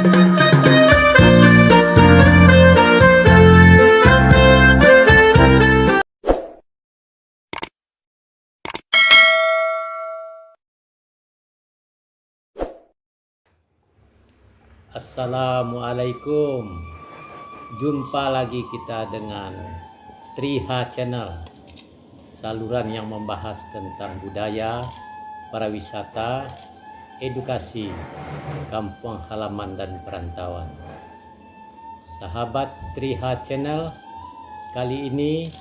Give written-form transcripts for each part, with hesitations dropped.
Assalamualaikum. Jumpa lagi kita dengan Triha Channel, saluran yang membahas tentang budaya, pariwisata, edukasi, kampung halaman dan perantauan. Sahabat Triha Channel, kali ini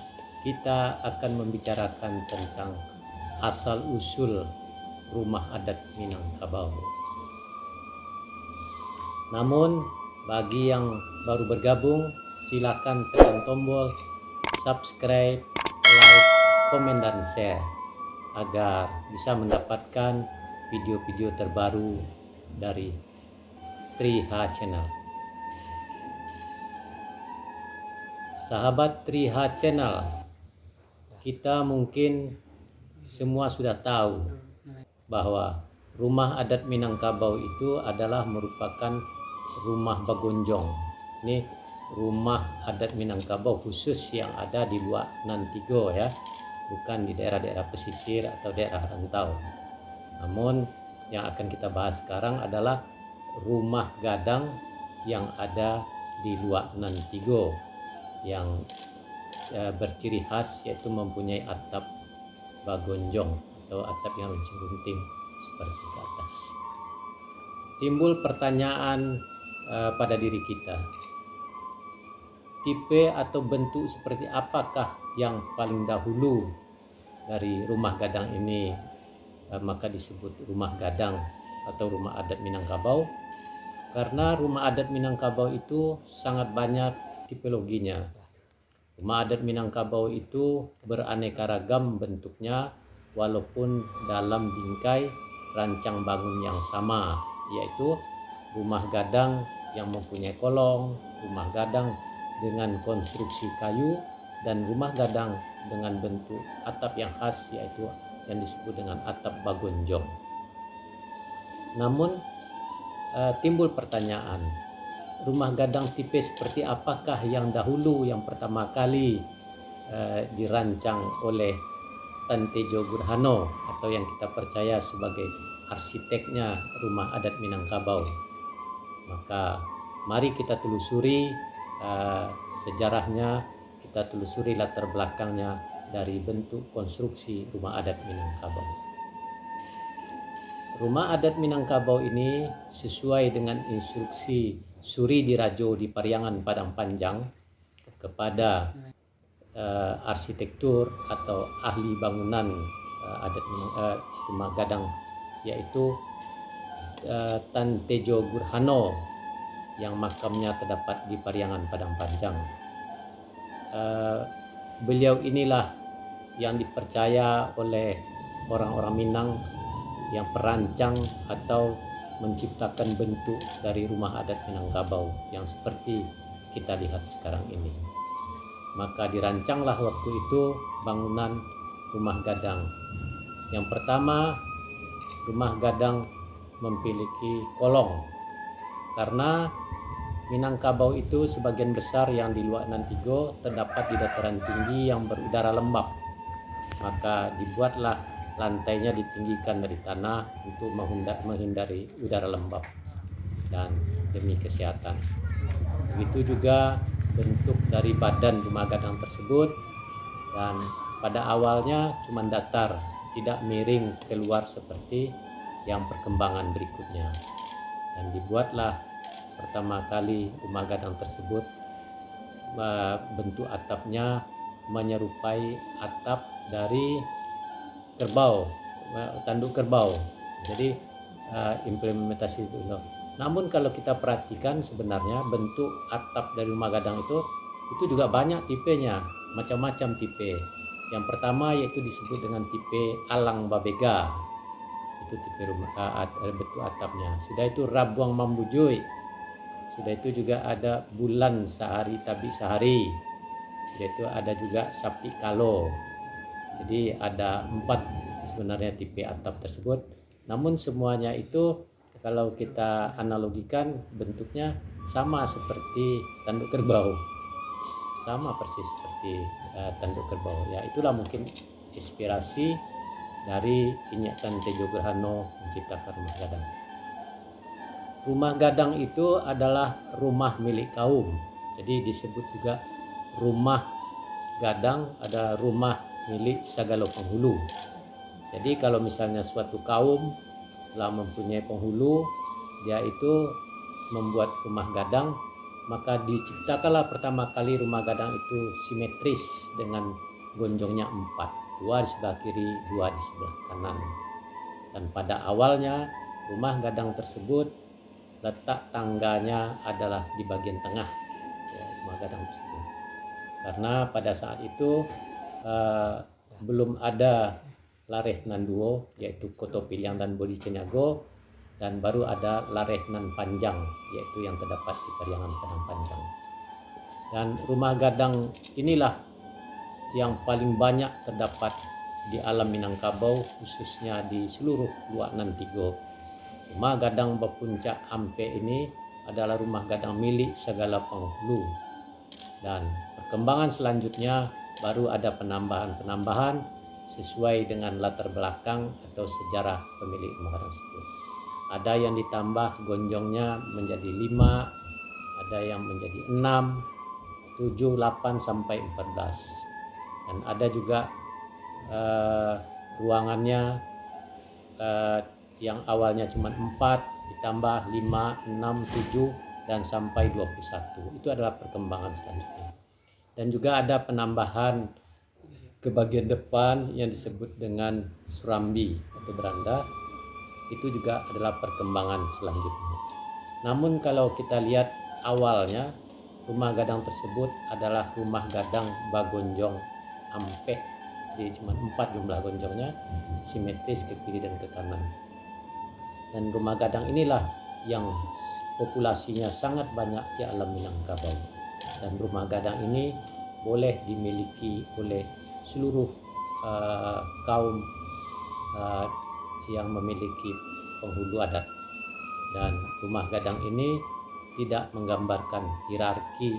kita akan membicarakan tentang asal-usul rumah adat Minangkabau. Namun bagi yang baru bergabung, silakan tekan tombol subscribe, like, komen dan share agar bisa mendapatkan video-video terbaru dari Triha Channel. Sahabat Triha Channel, kita mungkin semua sudah tahu bahwa rumah adat Minangkabau itu adalah merupakan rumah Bagonjong. Ini rumah adat Minangkabau khusus yang ada di Luak Nantigo ya, bukan di daerah-daerah pesisir atau daerah rantau. Namun yang akan kita bahas sekarang adalah rumah gadang yang ada di Luak Nantigo yang berciri khas yaitu mempunyai atap Bagonjong atau atap yang runcing-runting seperti ke atas. Timbul pertanyaan pada diri kita, tipe atau bentuk seperti apakah yang paling dahulu dari rumah gadang ini maka disebut rumah gadang atau rumah adat Minangkabau, karena rumah adat Minangkabau itu sangat banyak tipologinya. Rumah adat Minangkabau itu beraneka ragam bentuknya walaupun dalam bingkai rancang bangun yang sama, yaitu rumah gadang yang mempunyai kolong, rumah gadang dengan konstruksi kayu, dan rumah gadang dengan bentuk atap yang khas yaitu yang disebut dengan atap Bagonjong. Namun timbul pertanyaan, rumah gadang tipe seperti apakah yang dahulu yang pertama kali dirancang oleh Tan Tejo Gurhano atau yang kita percaya sebagai arsiteknya rumah adat Minangkabau. Maka mari kita telusuri sejarahnya, kita telusuri latar belakangnya dari bentuk konstruksi rumah adat Minangkabau. Rumah adat Minangkabau ini sesuai dengan instruksi Suri Dirajo di Pariangan Padang Panjang kepada arsitektur atau ahli bangunan adat rumah gadang, yaitu Tan Tejo Gurhano yang makamnya terdapat di Pariangan Padang Panjang. Beliau inilah yang dipercaya oleh orang-orang Minang yang perancang atau menciptakan bentuk dari rumah adat Minangkabau yang seperti kita lihat sekarang ini. Maka dirancanglah waktu itu bangunan rumah gadang. Yang pertama, rumah gadang memiliki kolong, karena Minangkabau itu sebagian besar yang di Luak Nantigo terdapat di dataran tinggi yang berudara lembab. Maka dibuatlah lantainya ditinggikan dari tanah untuk menghindari udara lembab dan demi kesehatan. Begitu juga bentuk dari badan rumah gadang tersebut, dan pada awalnya cuma datar, tidak miring keluar seperti yang perkembangan berikutnya. Dan dibuatlah pertama kali rumah gadang tersebut bentuk atapnya menyerupai atap dari kerbau, tanduk kerbau. Jadi implementasi itu. Namun kalau kita perhatikan sebenarnya bentuk atap dari rumah gadang itu juga banyak tipenya, macam-macam tipe. Yang pertama yaitu disebut dengan tipe alang babega, itu tipe rumah bentuk atapnya. Sudah itu rabuang mambujui, sudah itu juga ada bulan sehari tabi sehari, sudah itu ada juga sapi kalo. Jadi ada 4 sebenarnya tipe atap tersebut. Namun semuanya itu kalau kita analogikan bentuknya sama seperti tanduk kerbau, sama persis seperti tanduk kerbau. Ya, itulah mungkin inspirasi dari Inyatan Tejo Gerhano menciptakan rumah gadang. Rumah gadang itu adalah rumah milik kaum. Jadi disebut juga rumah gadang adalah rumah milik segala penghulu. Jadi kalau misalnya suatu kaum telah mempunyai penghulu, dia itu membuat rumah gadang, maka diciptakanlah pertama kali rumah gadang itu simetris dengan gonjongnya 4, 2 di sebelah kiri, 2 di sebelah kanan. Dan pada awalnya rumah gadang tersebut letak tangganya adalah di bagian tengah, ya, rumah gadang tersebut. Karena pada saat itu belum ada lareh nan duo, yaitu Koto Piliang dan Bodi Ceniago, dan baru ada lareh nan panjang, yaitu yang terdapat di Periangan Padang Panjang. Dan rumah gadang inilah yang paling banyak terdapat di alam Minangkabau, khususnya di seluruh Luak Nan Tigo. Rumah gadang berpuncak ampe ini adalah rumah gadang milik segala penghulu. Dan perkembangan selanjutnya baru ada penambahan-penambahan sesuai dengan latar belakang atau sejarah pemilik rumah gadang tersebut. Ada yang ditambah gonjongnya menjadi 5, ada yang menjadi 6, 7, 8 sampai 14. Dan ada juga ruangannya yang awalnya cuma 4 ditambah 5, 6, 7 dan sampai 21. Itu adalah perkembangan selanjutnya. Dan juga ada penambahan ke bagian depan yang disebut dengan surambi atau beranda. Itu juga adalah perkembangan selanjutnya. Namun kalau kita lihat awalnya, rumah gadang tersebut adalah rumah gadang bagonjong ampe. Jadi cuma 4 jumlah gonjongnya, simetris ke kiri dan ke kanan. Dan rumah gadang inilah yang populasinya sangat banyak di alam Minangkabau. Dan rumah gadang ini boleh dimiliki oleh seluruh kaum yang memiliki penghulu adat. Dan rumah gadang ini tidak menggambarkan hierarki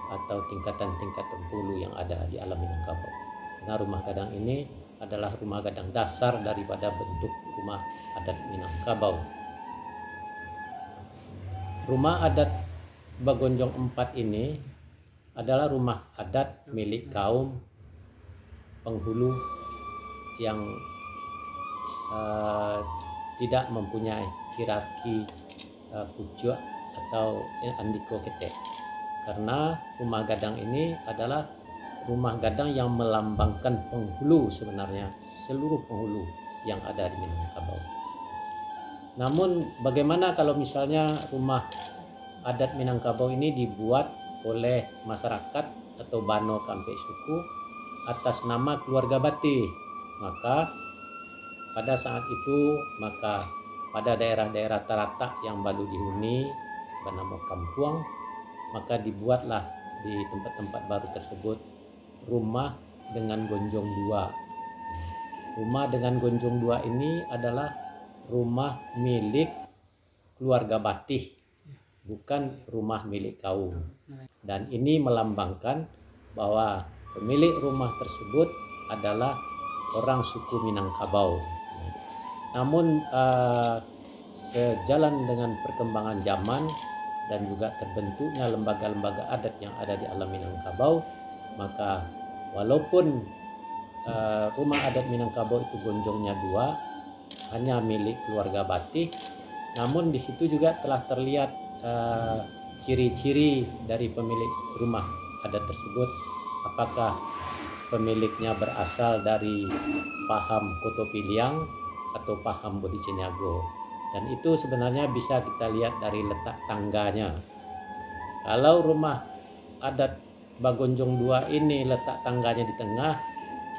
atau tingkatan-tingkat penghulu yang ada di alam Minangkabau. Karena rumah gadang ini adalah rumah gadang dasar daripada bentuk rumah adat Minangkabau. Rumah adat Bagonjong 4 ini adalah rumah adat milik kaum penghulu yang tidak mempunyai hierarki pucuk atau andiko ketek. Karena rumah gadang ini adalah rumah gadang yang melambangkan penghulu, sebenarnya seluruh penghulu yang ada di Minangkabau. Namun bagaimana kalau misalnya rumah adat Minangkabau ini dibuat oleh masyarakat atau bano kampe suku atas nama keluarga Bati? Maka pada saat itu, maka pada daerah-daerah teratak yang baru dihuni bernama Kampuang, maka dibuatlah di tempat-tempat baru tersebut rumah dengan gonjong 2. Rumah dengan gonjong 2 ini adalah rumah milik keluarga Batih, bukan rumah milik kaum. Dan ini melambangkan bahwa pemilik rumah tersebut adalah orang suku Minangkabau. Namun sejalan dengan perkembangan zaman dan juga terbentuknya lembaga-lembaga adat yang ada di alam Minangkabau, maka walaupun rumah adat Minangkabau itu gonjongnya 2, hanya milik keluarga Batih, namun di situ juga telah terlihat ciri-ciri dari pemilik rumah adat tersebut. Apakah pemiliknya berasal dari paham Koto Piliang atau paham Bodi Ceniago? Dan itu sebenarnya bisa kita lihat dari letak tangganya. Kalau rumah adat Bagonjong 2 ini letak tangganya di tengah,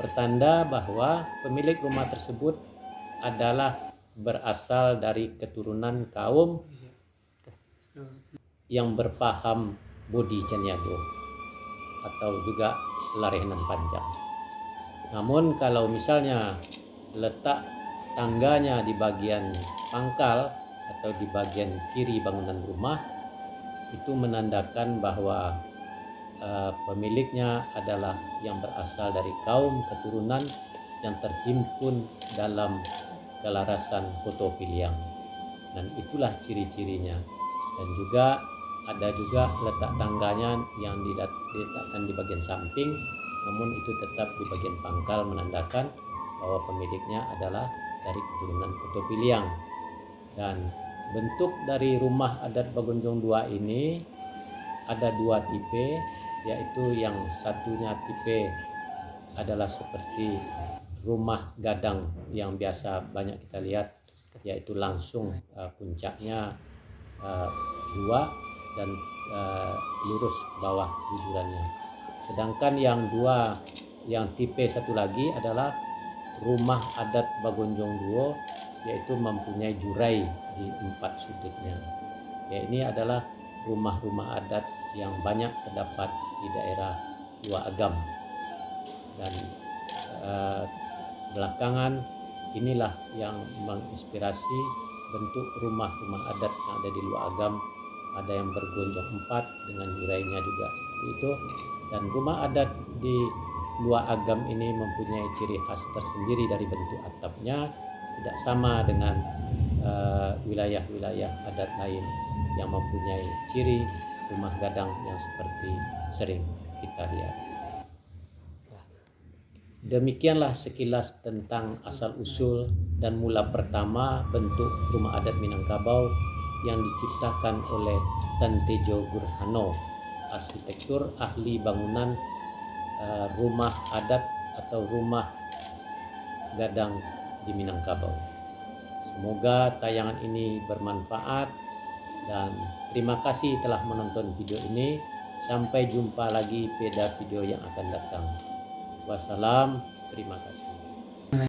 pertanda bahwa pemilik rumah tersebut adalah berasal dari keturunan kaum yang berpaham Bodi Ceniago atau juga Larenan Panjang. Namun kalau misalnya letak tangganya di bagian pangkal atau di bagian kiri bangunan rumah itu menandakan bahwa pemiliknya adalah yang berasal dari kaum keturunan yang terhimpun dalam kelarasan Koto Piliang, dan itulah ciri-cirinya. Dan juga ada juga letak tangganya yang diletakkan di bagian samping, namun itu tetap di bagian pangkal, menandakan bahwa pemiliknya adalah dari keturunan Koto Piliang. Dan bentuk dari rumah adat Bagonjong 2 ini ada dua tipe, yaitu yang satunya tipe adalah seperti rumah gadang yang biasa banyak kita lihat, yaitu langsung puncaknya dua dan lurus ke bawah jujurannya. Sedangkan yang tipe satu lagi adalah rumah adat Bagonjong 2, yaitu mempunyai jurai di 4 sudutnya. Ya, ini adalah rumah-rumah adat yang banyak terdapat di daerah Lua Agam. Dan belakangan inilah yang menginspirasi bentuk rumah-rumah adat yang ada di Lua Agam. Ada yang bergonjong 4 dengan jurainya juga seperti itu. Dan rumah adat di Lua Agam ini mempunyai ciri khas tersendiri dari bentuk atapnya, tidak sama dengan wilayah-wilayah adat lain yang mempunyai ciri rumah gadang yang seperti sering kita lihat. Demikianlah sekilas tentang asal-usul dan mula pertama bentuk rumah adat Minangkabau yang diciptakan oleh Tan Tejo Gurhano, arsitektur ahli bangunan rumah adat atau rumah gadang di Minangkabau. Semoga tayangan ini bermanfaat dan terima kasih telah menonton video ini. Sampai jumpa lagi pada video yang akan datang. Wassalam, terima kasih.